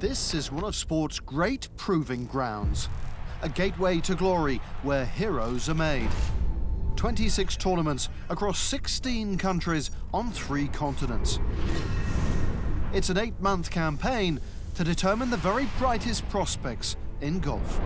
This is one of sport's great proving grounds, a gateway to glory where heroes are made. 26 tournaments across 16 countries on 3 continents. It's an 8-month campaign to determine the very brightest prospects in golf.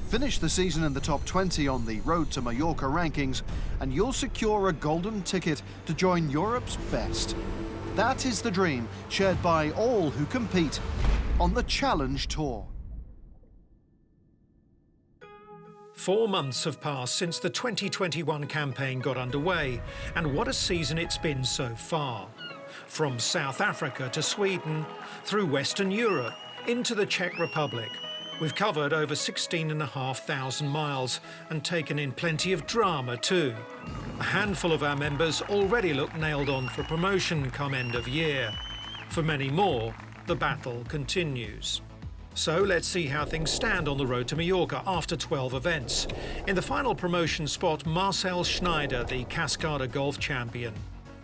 Finish the season in the top 20 on the Road to Mallorca rankings and you'll secure a golden ticket to join Europe's best. That is the dream shared by all who compete on the Challenge Tour. 4 months have passed since the 2021 campaign got underway, and what a season it's been so far. From South Africa to Sweden, through Western Europe, into the Czech Republic. We've covered over 16,500 miles and taken in plenty of drama too. A handful of our members already look nailed on for promotion come end of year. For many more, the battle continues. So let's see how things stand on the Road to Mallorca after 12 events. In the final promotion spot, Marcel Schneider, the Cascada golf champion.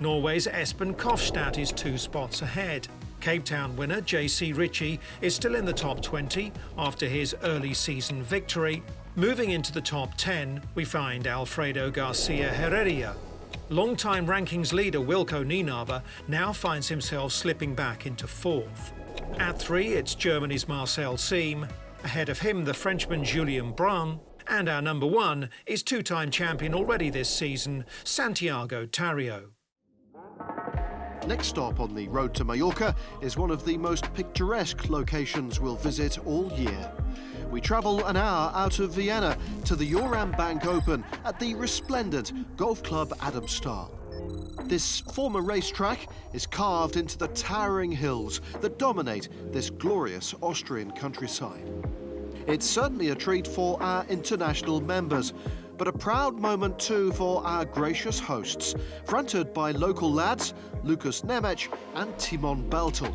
Norway's Espen Kofstad is 2 spots ahead. Cape Town winner JC Ritchie is still in the top 20 after his early season victory. Moving into the top 10, we find Alfredo Garcia Heredia. Long-time rankings leader Wilco Nienaber now finds himself slipping back into 4th. At 3, it's Germany's Marcel SIEM. Ahead of him, the Frenchman Julien Brun. And our number 1 is 2-time champion already this season, Santiago Tarrio. Next stop on the Road to Mallorca is one of the most picturesque locations we'll visit all year. We travel an hour out of Vienna to the Euram Bank Open at the resplendent Golf Club Adamstal. This former racetrack is carved into the towering hills that dominate this glorious Austrian countryside. It's certainly a treat for our international members, but a proud moment too for our gracious hosts, fronted by local lads Lukas NEMECZ and Timon Beltel.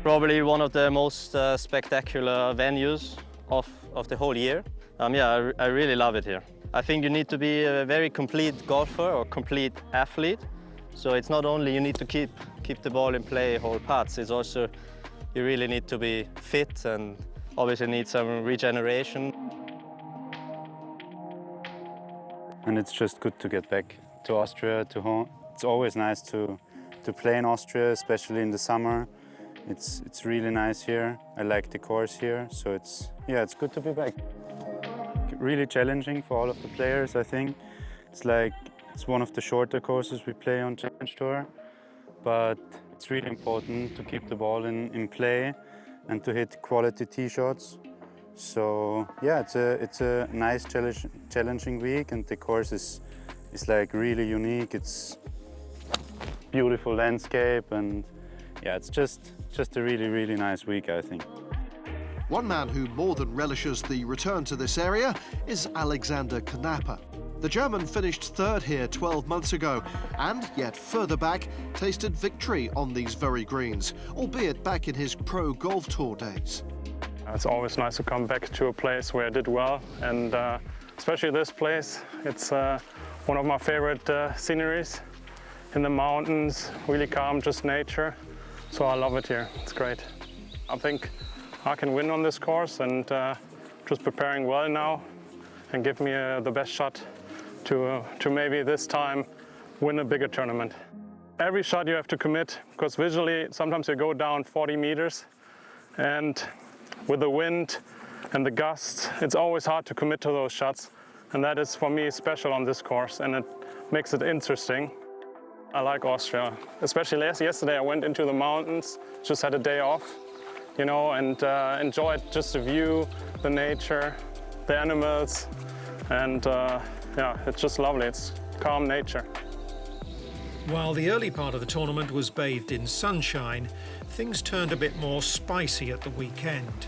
Probably one of the most spectacular venues of the whole year. I really love it here. I think you need to be a very complete golfer or complete athlete. So it's not only you need to keep the ball in play whole parts, it's also you really need to be fit and obviously need some regeneration. And it's just good to get back to Austria, to home. It's always nice to play in Austria, especially in the summer. It's really nice here. I like the course here, so it's good to be back. Really challenging for all of the players, I think. It's one of the shorter courses we play on Challenge Tour, but it's really important to keep the ball in play and to hit quality tee shots. So yeah, it's a nice challenging week, and the course is like really unique. It's beautiful landscape, and yeah, it's just a really nice week, I think. One man who more than relishes the return to this area is Alexander Knapper. The German finished 3rd here 12 months ago and, yet further back, tasted victory on these very greens, albeit back in his pro golf tour days. It's always nice to come back to a place where I did well, and especially this place. It's one of my favorite sceneries in the mountains, really calm, just nature. So I love it here, it's great. I think I can win on this course, and just preparing well now and give me the best shot to maybe this time win a bigger tournament. Every shot you have to commit, because visually sometimes you go down 40 meters, and with the wind and the gusts, it's always hard to commit to those shots, and that is for me special on this course, and it makes it interesting. I like Austria, especially yesterday I went into the mountains, just had a day off, you know, and enjoyed just the view, the nature, the animals, and yeah, it's just lovely. It's calm nature. While the early part of the tournament was bathed in sunshine, things turned a bit more spicy at the weekend.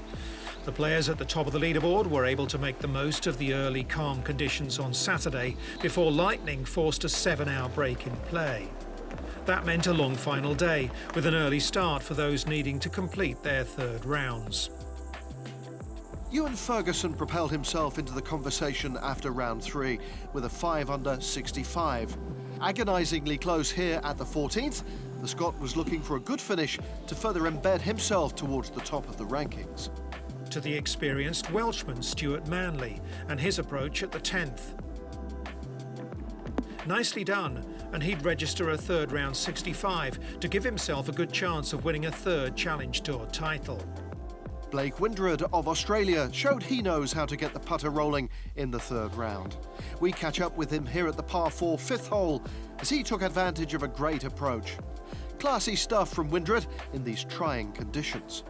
The players at the top of the leaderboard were able to make the most of the early calm conditions on Saturday before lightning forced a 7-hour break in play. That meant a long final day, with an early start for those needing to complete their 3rd rounds. Ewan Ferguson propelled himself into the conversation after round 3 with a 5 under 65. Agonisingly close here at the 14th, The Scot was looking for a good finish to further embed himself towards the top of the rankings. To the experienced Welshman Stuart Manley and his approach at the 10th. Nicely done, and he'd register a third round 65 to give himself a good chance of winning a third Challenge Tour title. Blake Windred of Australia showed he knows how to get the putter rolling in the third round. We catch up with him here at the par 4 fifth hole as he took advantage of a great approach. Classy stuff from Windred in these trying conditions.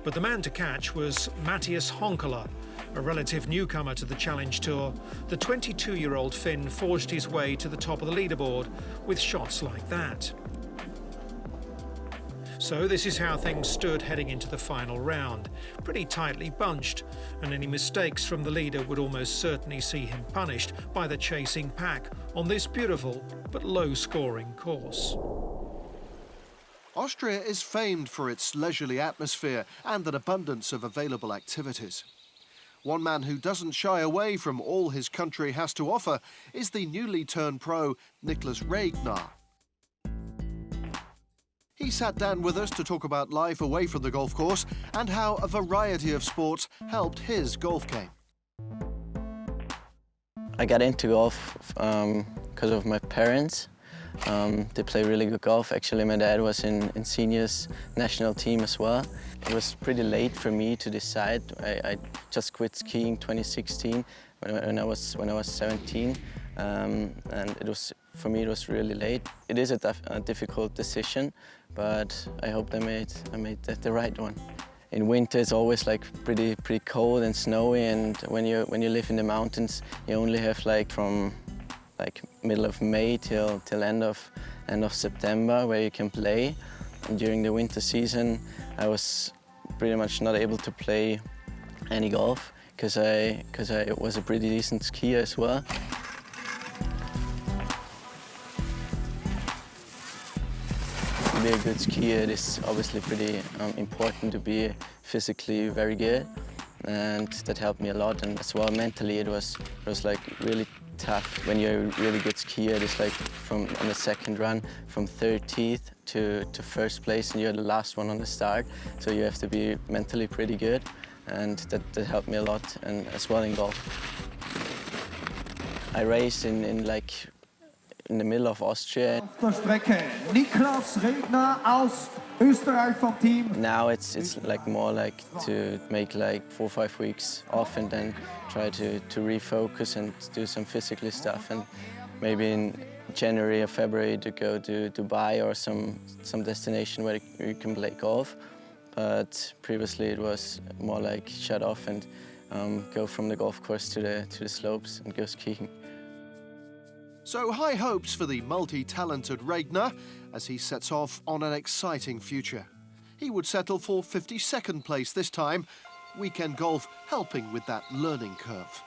But the man to catch was Matthias Honkola, a relative newcomer to the Challenge Tour. The 22-year-old Finn forged his way to the top of the leaderboard with shots like that. So this is how things stood heading into the final round. Pretty tightly bunched, and any mistakes from the leader would almost certainly see him punished by the chasing pack on this beautiful but low-scoring course. Austria is famed for its leisurely atmosphere and an abundance of available activities. One man who doesn't shy away from all his country has to offer is the newly turned pro Nicholas Regner. He sat down with us to talk about life away from the golf course and how a variety of sports helped his golf game. I got into golf because of my parents. They play really good golf. Actually, my dad was in seniors national team as well. It was pretty late for me to decide. I just quit skiing 2016 when I was 17, and for me it was really late. It is a difficult decision, but I hope I made the right one. In winter it's always like pretty cold and snowy, and when you live in the mountains, you only have like from middle of May till end of September where you can play. And during the winter season I was pretty much not able to play any golf because I was a pretty decent skier as well. To be a good skier, it is obviously pretty important to be physically very good, and that helped me a lot. And as well mentally, it was like really tough. When you're a really good skier, it's like on the second run from 30th to first place, and you're the last one on the start. So you have to be mentally pretty good, and that helped me a lot, and as well in golf. I raced in the middle of Austria. Auf der Strecke Niklas Regner aus Österreich vom Team. Now it's like more like to make like 4 or 5 weeks off and then try to refocus and do some physical stuff, and maybe in January or February to go to Dubai or some destination where you can play golf. But previously it was more like shut off and go from the golf course to the slopes and go skiing. So high hopes for the multi-talented Regner as he sets off on an exciting future. He would settle for 52nd place this time, weekend golf helping with that learning curve.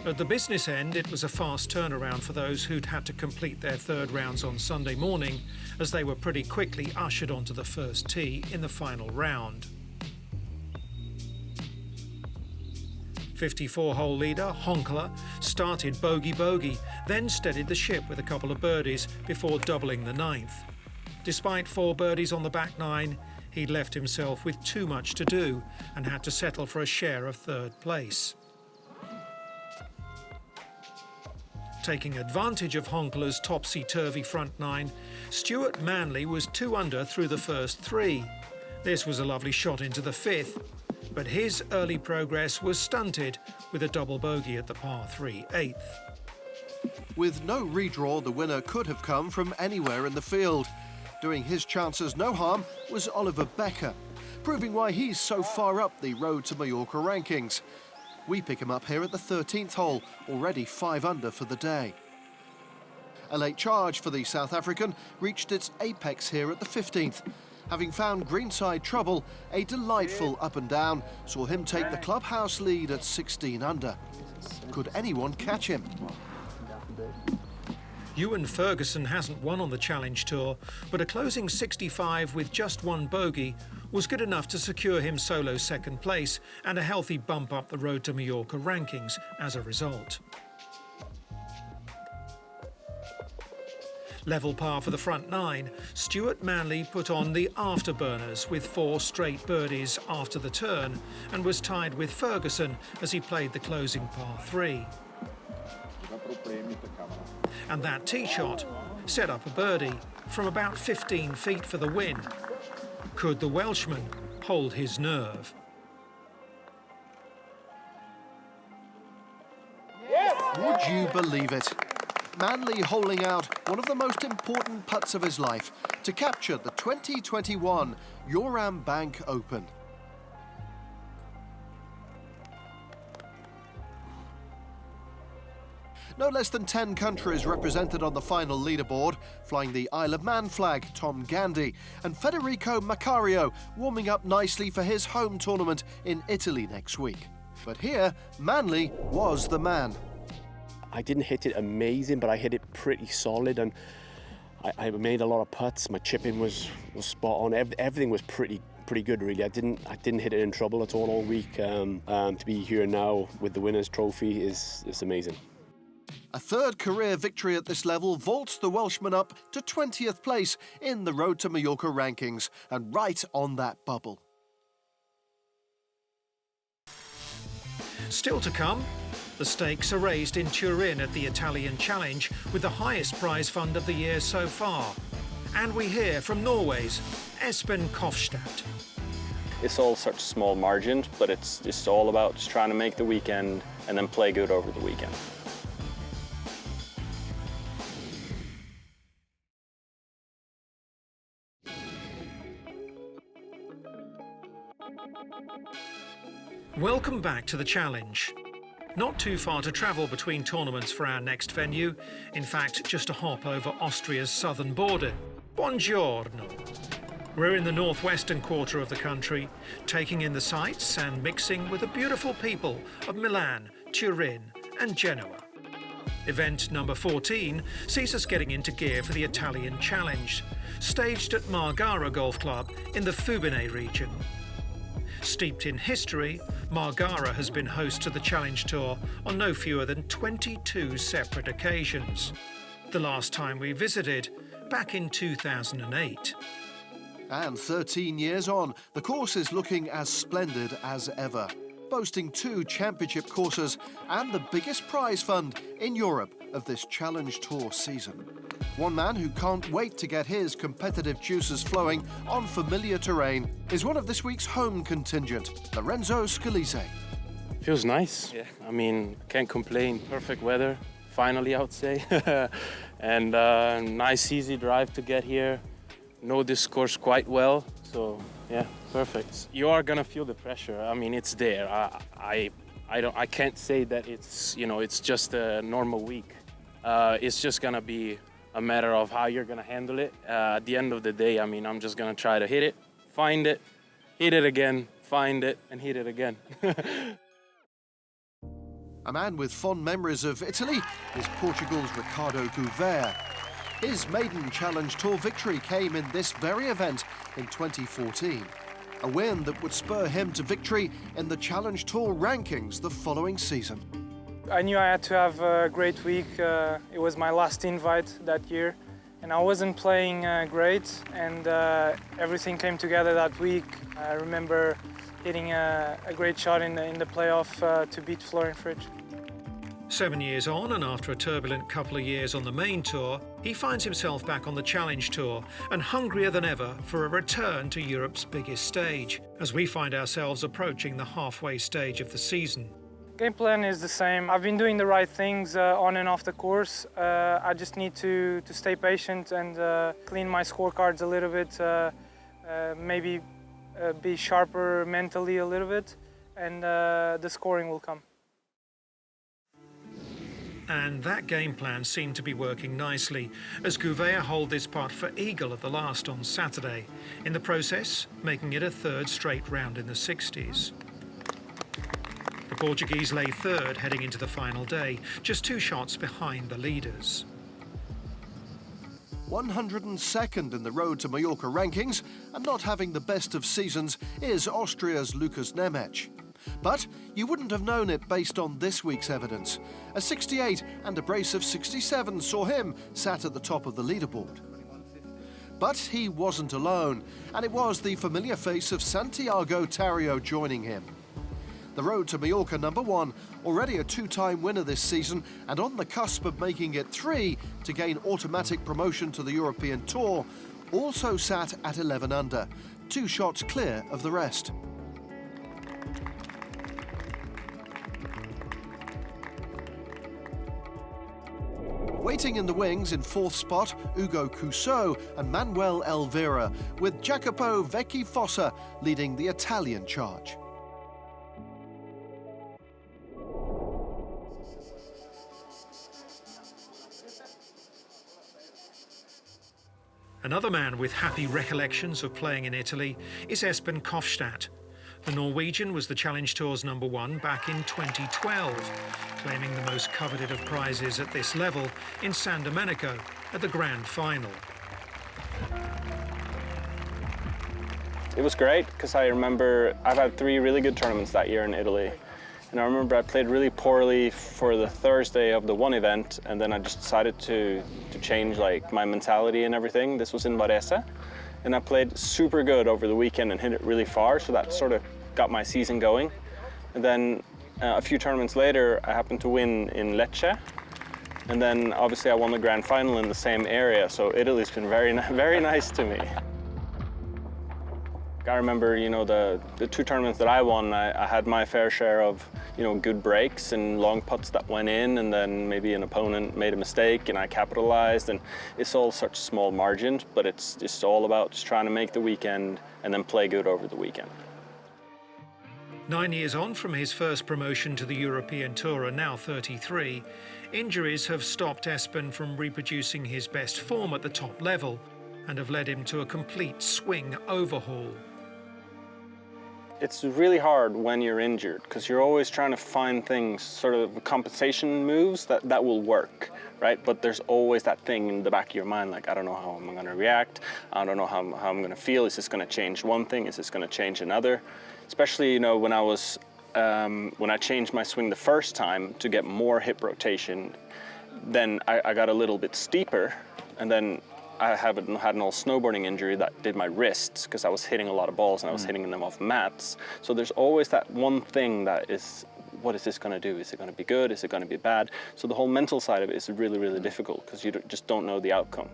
At the business end, it was a fast turnaround for those who'd had to complete their third rounds on Sunday morning, as they were pretty quickly ushered onto the first tee in the final round. 54-hole leader, Honkola, started bogey, then steadied the ship with a couple of birdies before doubling the 9th. Despite 4 birdies on the back 9, he'd left himself with too much to do and had to settle for a share of 3rd place. Taking advantage of Honkola's topsy-turvy front 9, Stuart Manley was 2 under through the first 3. This was a lovely shot into the 5th, but his early progress was stunted with a double bogey at the par 3 8th. With no redraw, the winner could have come from anywhere in the field. Doing his chances no harm was Oliver Becker, proving why he's so far up the road to Mallorca rankings. We pick him up here at the 13th hole, already 5 under for the day. A late charge for the South African reached its apex here at the 15th. Having found greenside trouble, a delightful up and down saw him take the clubhouse lead at 16 under. Could anyone catch him? Ewan Ferguson hasn't won on the Challenge Tour, but a closing 65 with just 1 bogey was good enough to secure him solo 2nd place and a healthy bump up the road to Mallorca rankings as a result. Level par for the front nine, Stuart Manley put on the afterburners with 4 straight birdies after the turn and was tied with Ferguson as he played the closing par 3. And that tee shot set up a birdie from about 15 feet for the win. Could the Welshman hold his nerve? Would you believe it? Manley holing out one of the most important putts of his life to capture the 2021 Euram Bank Open. No less than 10 countries represented on the final leaderboard, flying the Isle of Man flag, Tom Gandhi, and Federico Macario warming up nicely for his home tournament in Italy next week. But here, Manley was the man. I didn't hit it amazing, but I hit it pretty solid, and I made a lot of putts. My chipping was spot on. Everything was pretty good, really. I didn't hit it in trouble at all week. To be here now with the winner's trophy is amazing. A third career victory at this level vaults the Welshman up to 20th place in the Road to Mallorca rankings, and right on that bubble. Still to come, the stakes are raised in Turin at the Italian Challenge with the highest prize fund of the year so far. And we hear from Norway's Espen Kofstad. It's all such small margins, but it's just all about just trying to make the weekend and then play good over the weekend. Welcome back to the Challenge. Not too far to travel between tournaments for our next venue. In fact, just a hop over Austria's southern border. Buongiorno. We're in the northwestern quarter of the country, taking in the sights and mixing with the beautiful people of Milan, Turin and Genoa. Event number 14 sees us getting into gear for the Italian Challenge, staged at Margara Golf Club in the Fubine region. Steeped in history, Margara has been host to the Challenge Tour on no fewer than 22 separate occasions. The last time we visited, back in 2008. And 13 years on, the course is looking as splendid as ever, boasting 2 championship courses and the biggest prize fund in Europe of this Challenge Tour season. One man who can't wait to get his competitive juices flowing on familiar terrain is one of this week's home contingent, Lorenzo Scalise. Feels nice. Yeah. I mean, can't complain. Perfect weather, finally, I would say. And nice, easy drive to get here. Know this course quite well, so yeah, perfect. You are gonna feel the pressure. I mean, it's there. I can't say that it's, you know, it's just a normal week. It's just gonna be a matter of how you're gonna handle it. At the end of the day, I mean, I'm just gonna try to hit it, find it, hit it again, find it, and hit it again. A man with fond memories of Italy is Portugal's Ricardo Gouveia. His maiden Challenge Tour victory came in this very event in 2014, a win that would spur him to victory in the Challenge Tour rankings the following season. I knew I had to have a great week. It was my last invite that year, and I wasn't playing great, and everything came together that week. I remember hitting a great shot in the playoff to beat Florian Fritsch. 7 years on, and after a turbulent couple of years on the main tour, he finds himself back on the Challenge Tour and hungrier than ever for a return to Europe's biggest stage, as we find ourselves approaching the halfway stage of the season. Game plan is the same. I've been doing the right things on and off the course. I just need to stay patient and clean my scorecards a little bit, maybe be sharper mentally a little bit, and the scoring will come. And that game plan seemed to be working nicely as Gouveia holed this putt for eagle at the last on Saturday, in the process making it a third straight round in the 60s. The Portuguese lay third heading into the final day, just 2 shots behind the leaders. 102nd in the Road to Mallorca rankings, and not having the best of seasons is Austria's Lukas NEMECZ. But you wouldn't have known it based on this week's evidence. A 68 and a brace of 67 saw him sat at the top of the leaderboard. But he wasn't alone, and it was the familiar face of Santiago Tarrio joining him. The road to Mallorca #1, already a two-time winner this season and on the cusp of making it 3 to gain automatic promotion to the European Tour, also sat at 11 under, 2 shots clear of the rest. Waiting in the wings in 4th spot, Ugo Cusso and Manuel Elvira, with Jacopo Vecchi Fossa leading the Italian charge. Another man with happy recollections of playing in Italy is Espen Kofstad. The Norwegian was the Challenge Tour's #1 back in 2012, claiming the most coveted of prizes at this level in San Domenico at the grand final. It was great because I remember I've had 3 really good tournaments that year in Italy. And I remember I played really poorly for the Thursday of the one event, and then I just decided to change like my mentality and everything. This was in Varese, and I played super good over the weekend and hit it really far, so that sort of got my season going. And then a few tournaments later, I happened to win in Lecce, and then obviously I won the grand final in the same area, so Italy's been very nice to me. I remember, you know, the 2 tournaments that I won, I had my fair share of, you know, good breaks and long putts that went in, and then maybe an opponent made a mistake and I capitalized, and it's all such small margins, but it's just all about just trying to make the weekend and then play good over the weekend. 9 years on from his first promotion to the European Tour, and now 33, injuries have stopped Espen from reproducing his best form at the top level and have led him to a complete swing overhaul. It's really hard when you're injured because you're always trying to find things, sort of compensation moves that will work, right? But there's always that thing in the back of your mind, like, I don't know how I'm going to react. I don't know how I'm going to feel. Is this going to change one thing? Is this going to change another? Especially, you know, when I changed my swing the first time to get more hip rotation, then I got a little bit steeper, and then I had an old snowboarding injury that did my wrists because I was hitting a lot of balls and I was hitting them off mats. So there's always that one thing that is, what is this going to do? Is it going to be good? Is it going to be bad? So the whole mental side of it is really difficult because you just don't know the outcome.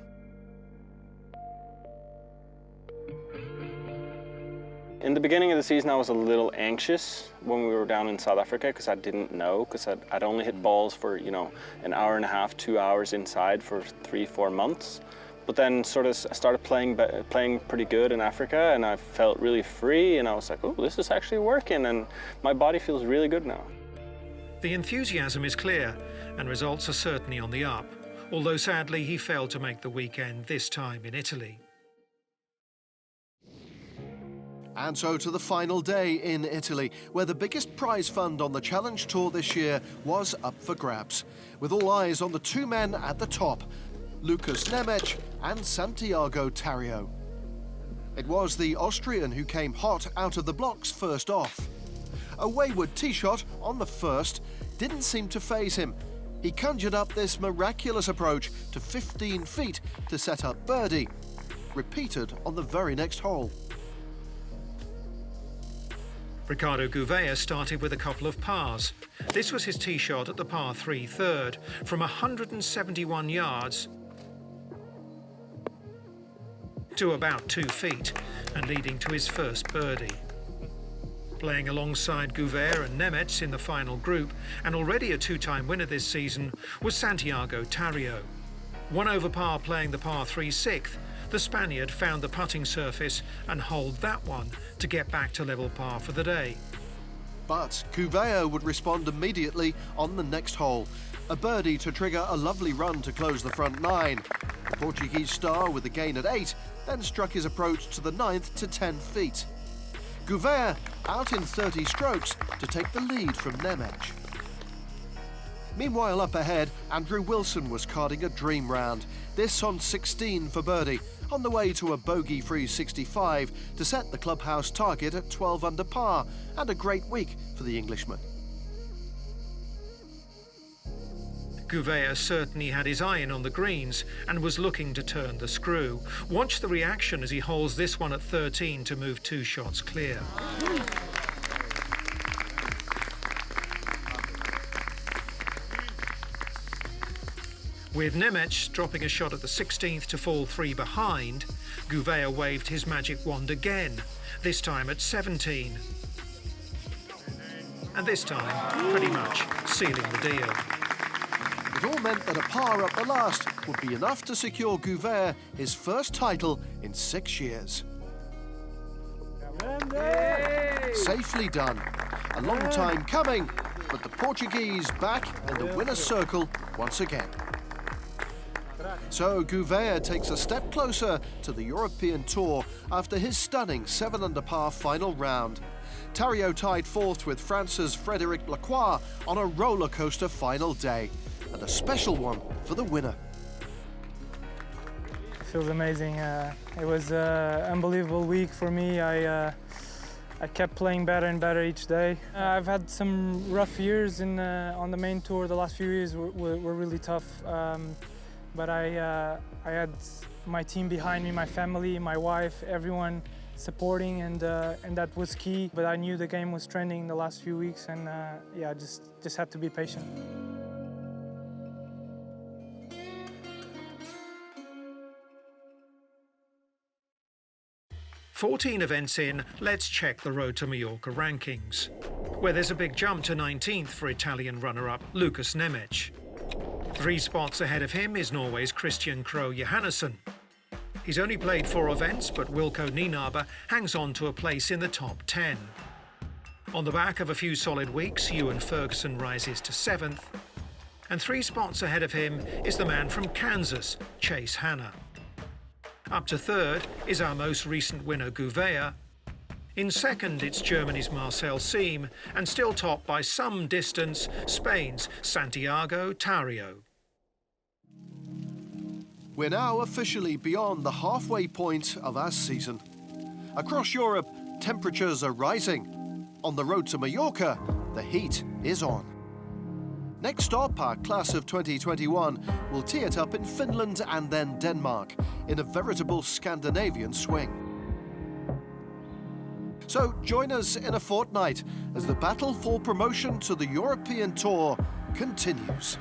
In the beginning of the season, I was a little anxious when we were down in South Africa because I didn't know, because I'd only hit balls for, you know, an hour and a half, 2 hours inside for 3-4 months. But then sort of I started playing pretty good in Africa, and I felt really free, and I was like, oh, this is actually working, and my body feels really good now. The enthusiasm is clear, and results are certainly on the up, although sadly he failed to make the weekend this time in Italy. And so to the final day in Italy, where the biggest prize fund on the Challenge Tour this year was up for grabs, with all eyes on the 2 men at the top, Lukas NEMECZ and Santiago Tarrio. It was the Austrian who came hot out of the blocks first off. A wayward tee shot on the first didn't seem to faze him. He conjured up this miraculous approach to 15 feet to set up birdie, repeated on the very next hole. Ricardo Gouveia started with a couple of pars. This was his tee shot at the par 3 third from 171 yards to about 2 feet and leading to his first birdie. Playing alongside Gouveia and NEMECZ in the final group, and already a 2-time winner this season, was Santiago Tarrio. 1 over par playing the par 3 sixth, the Spaniard found the putting surface and holed that one to get back to level par for the day. But Gouveia would respond immediately on the next hole. A birdie to trigger a lovely run to close the front 9. The Portuguese star with the gain at 8, then struck his approach to the 9th to 10 feet. Gouveia out in 30 strokes to take the lead from NEMECZ. Meanwhile, up ahead, Andrew Wilson was carding a dream round. This on 16 for birdie, on the way to a bogey-free 65 to set the clubhouse target at 12 under par, and a great week for the Englishman. Gouveia certainly had his eye in on the greens and was looking to turn the screw. Watch the reaction as he holes this one at 13 to move 2 shots clear. With NEMECZ dropping a shot at the 16th to fall 3 behind, Gouveia waved his magic wand again, this time at 17. And this time, pretty much sealing the deal. It all meant that a par up the last would be enough to secure Gouveia his first title in 6 years. Safely done. A long time coming, but the Portuguese back in the winner's circle once again. So Gouveia takes a step closer to the European Tour after his stunning 7 under par final round. Thariot tied 4th with France's Frédéric Lacroix on a roller coaster final day, and a special one for the winner. It feels amazing. It was an unbelievable week for me. I kept playing better and better each day. I've had some rough years on the main tour. The last few years were really tough. But I had my team behind me, my family, my wife, everyone supporting, and that was key. But I knew the game was trending the last few weeks, and yeah, just had to be patient. "14 events in, let's check the Road to Mallorca rankings, where there's a big jump to 19th for Italian runner-up Lukas NEMECZ. 3 spots ahead of him is Norway's Christian Krogh Johannesson. He's only played 4 events, but Wilco Nienaber hangs on to a place in the top 10. On the back of a few solid weeks, Ewan Ferguson rises to 7th. And 3 spots ahead of him is the man from Kansas, Chase HANNA. Up to 3rd is our most recent winner, Gouveia. In 2nd, it's Germany's Marcel SIEM, and still topped by some distance, Spain's Santiago Thariot. We're now officially beyond the halfway point of our season. Across Europe, temperatures are rising. On the road to Mallorca, the heat is on. Next stop, our class of 2021 will tee it up in Finland and then Denmark, in a veritable Scandinavian swing. So join us in a fortnight as the battle for promotion to the European Tour continues.